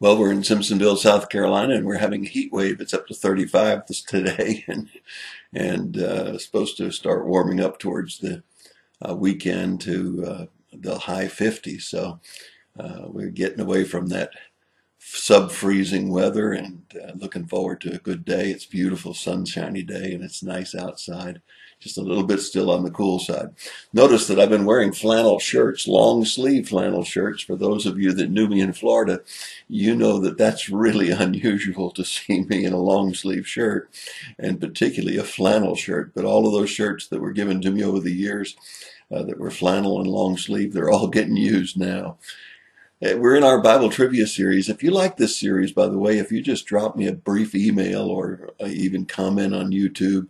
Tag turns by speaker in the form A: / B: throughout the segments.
A: Well, we're in Simpsonville, South Carolina, and we're having a heat wave. It's up to 35 today, and supposed to start warming up towards the weekend to the high 50s. So we're getting away from that sub-freezing weather and looking forward to a good day. It's a beautiful, sunshiny day, and it's nice outside. Just a little bit still on the cool side. Notice that I've been wearing flannel shirts, long sleeve flannel shirts. For those of you that knew me in Florida, you know that that's really unusual to see me in a long sleeve shirt, and particularly a flannel shirt. But all of those shirts that were given to me over the years that were flannel and long sleeve, they're all getting used now. We're in our Bible trivia series. If you like this series, by the way, if you just drop me a brief email or even comment on YouTube,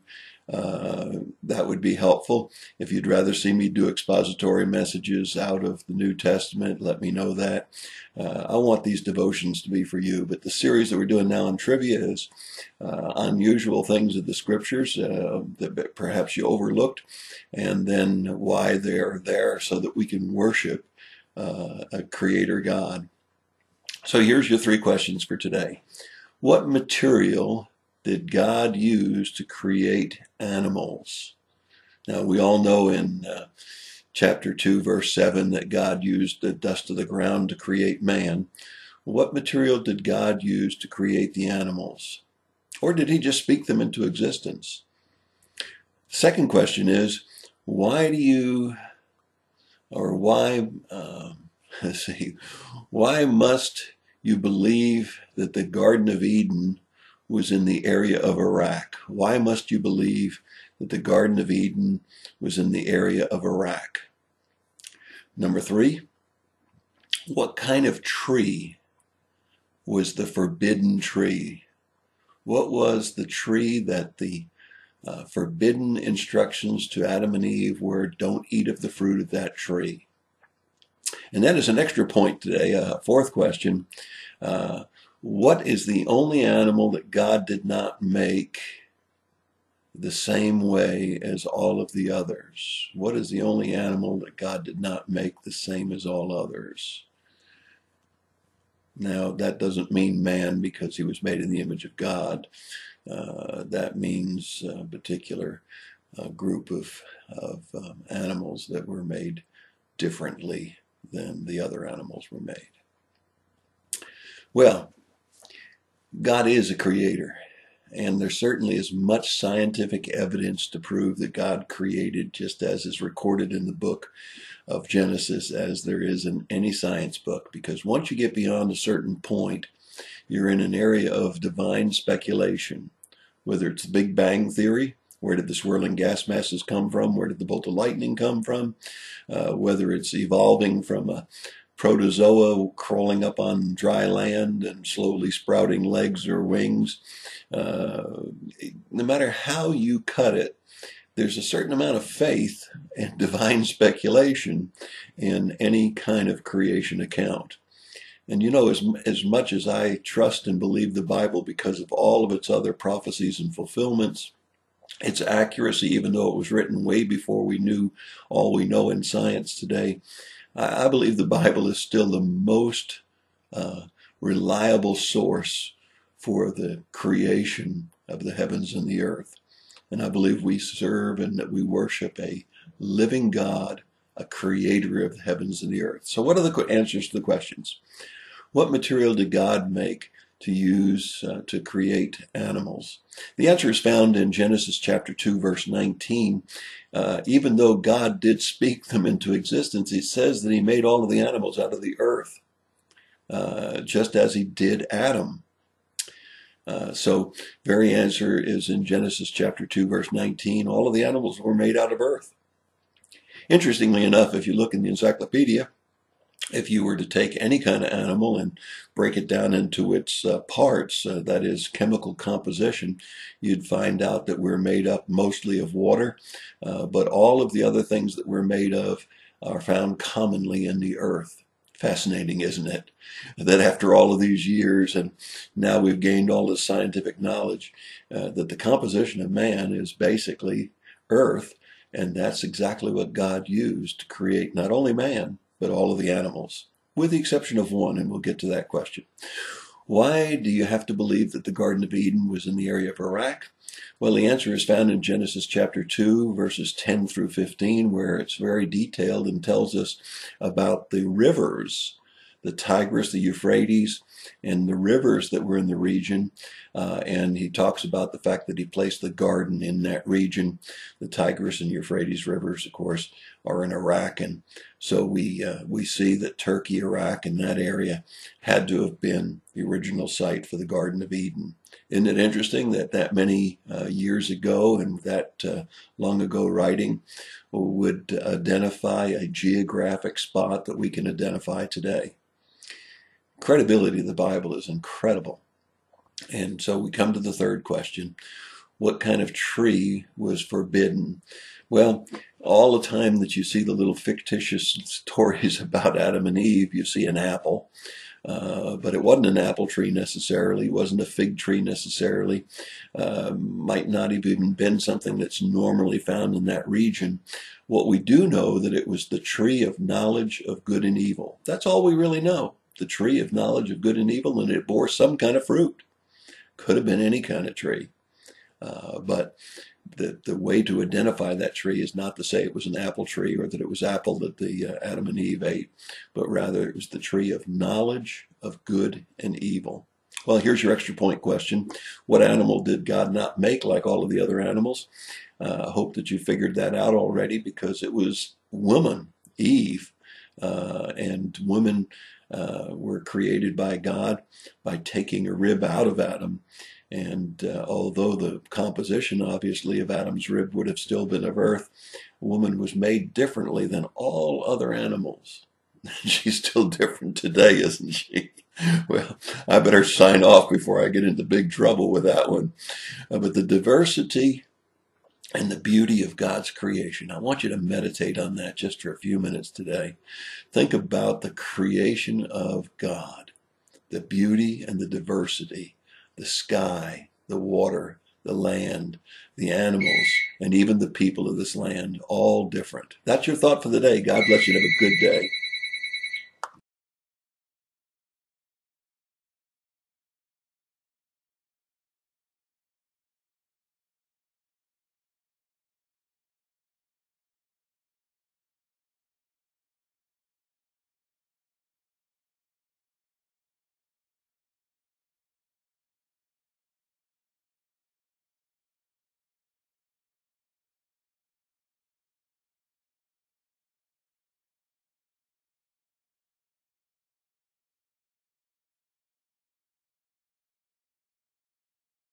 A: that would be helpful. If you'd rather see me do expository messages out of the New Testament, let me know that. I want these devotions to be for you. But the series that we're doing now on trivia is unusual things of the scriptures that perhaps you overlooked, and then why they're there so that we can worship a creator God. So here's your three questions for today. What material did God use to create animals? Now, we all know in chapter 2, verse 7, that God used the dust of the ground to create man. What material did God use to create the animals? Or did he just speak them into existence? The second question is, why must you believe that the Garden of Eden was in the area of Iraq? Why must you believe that the Garden of Eden was in the area of Iraq? Number three, what kind of tree was the forbidden tree? What was the tree that the forbidden instructions to Adam and Eve were, don't eat of the fruit of that tree? And that is an extra point today. Fourth question, what is the only animal that God did not make the same way as all of the others? What is the only animal that God did not make the same as all others? Now, that doesn't mean man because he was made in the image of God. That means a particular group of animals that were made differently than the other animals were made. Well, God is a creator, and there certainly is much scientific evidence to prove that God created, just as is recorded in the book of Genesis, as there is in any science book, because once you get beyond a certain point, you're in an area of divine speculation, whether it's the Big Bang Theory. Where did the swirling gas masses come from? Where did the bolt of lightning come from? Whether it's evolving from a protozoa crawling up on dry land and slowly sprouting legs or wings. No matter how you cut it, there's a certain amount of faith and divine speculation in any kind of creation account. And you know, as much as I trust and believe the Bible because of all of its other prophecies and fulfillments, its accuracy, even though it was written way before we knew all we know in science today, I believe the Bible is still the most reliable source for the creation of the heavens and the earth. And I believe we serve and that we worship a living God, a creator of the heavens and the earth. So what are the answers to the questions? What material did God make to use to create animals? The answer is found in Genesis chapter 2, verse 19. Even though God did speak them into existence, it says that he made all of the animals out of the earth, just as he did Adam. So very answer is in Genesis chapter 2, verse 19. All of the animals were made out of earth. Interestingly enough, if you look in the encyclopedia, if you were to take any kind of animal and break it down into its parts, that is chemical composition, you'd find out that we're made up mostly of water, but all of the other things that we're made of are found commonly in the earth. Fascinating, isn't it? That after all of these years, and now we've gained all this scientific knowledge, that the composition of man is basically earth, and that's exactly what God used to create not only man, but all of the animals. with the exception of one, and we'll get to that question. Why do you have to believe that the Garden of Eden was in the area of Iraq? Well, the answer is found in Genesis chapter 2, verses 10 through 15, where it's very detailed and tells us about the rivers, the Tigris, the Euphrates, and the rivers that were in the region. And he talks about the fact that he placed the garden in that region. The Tigris and Euphrates rivers, of course, are in Iraq. And so we see that Turkey, Iraq, and that area had to have been the original site for the Garden of Eden. Isn't it interesting that that many years ago and that long ago writing would identify a geographic spot that we can identify today? Credibility of the Bible is incredible. And so we come to the third question. What kind of tree was forbidden? Well, all the time that you see the little fictitious stories about Adam and Eve, you see an apple. But it wasn't an apple tree necessarily. It wasn't a fig tree necessarily. Might not have even been something that's normally found in that region. What we do know that it was the tree of knowledge of good and evil. That's all we really know. The tree of knowledge of good and evil, and it bore some kind of fruit. Could have been any kind of tree. But the way to identify that tree is not to say it was an apple tree or that it was apple that the Adam and Eve ate, but rather it was the tree of knowledge of good and evil. Well, here's your extra point question. What animal did God not make like all of the other animals? I hope that you figured that out already, because it was woman, Eve, and women were created by God by taking a rib out of Adam. And although the composition, obviously, of Adam's rib would have still been of earth, woman was made differently than all other animals. She's still different today, isn't she? Well, I better sign off before I get into big trouble with that one. But the diversity and the beauty of God's creation, I want you to meditate on that just for a few minutes today. Think about the creation of God, the beauty and the diversity, the sky, the water, the land, the animals, and even the people of this land, all different. That's your thought for the day. God bless you and have a good day.